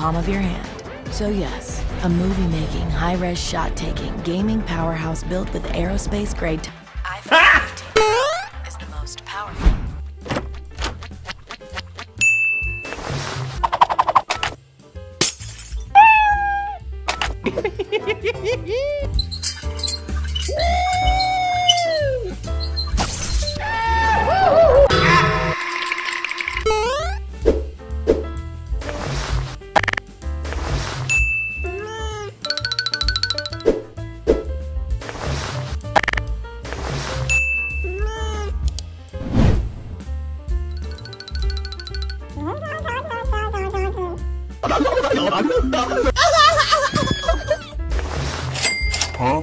palm of your hand. So yes, a movie-making, high-res shot-taking, gaming powerhouse built with aerospace-grade iPhone 15 Pro is the most powerful. Huh?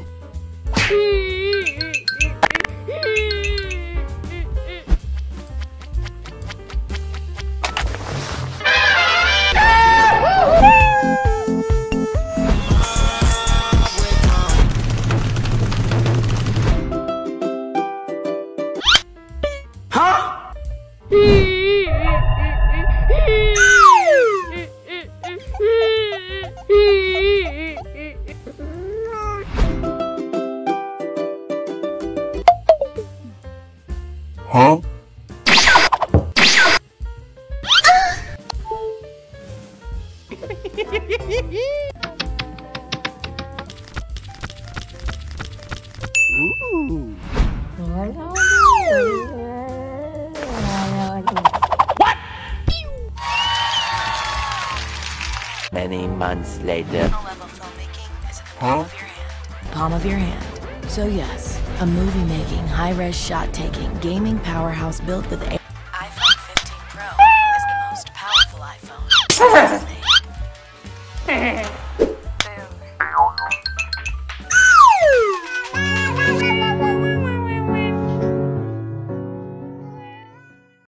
Huh? Ooh. What? Many months later. Level filmmaking is in the palm of your hand. Palm of your hand. So yes, a movie-making, high-res shot-taking, gaming powerhouse built with iPhone 15 Pro is the most powerful iPhone ever made.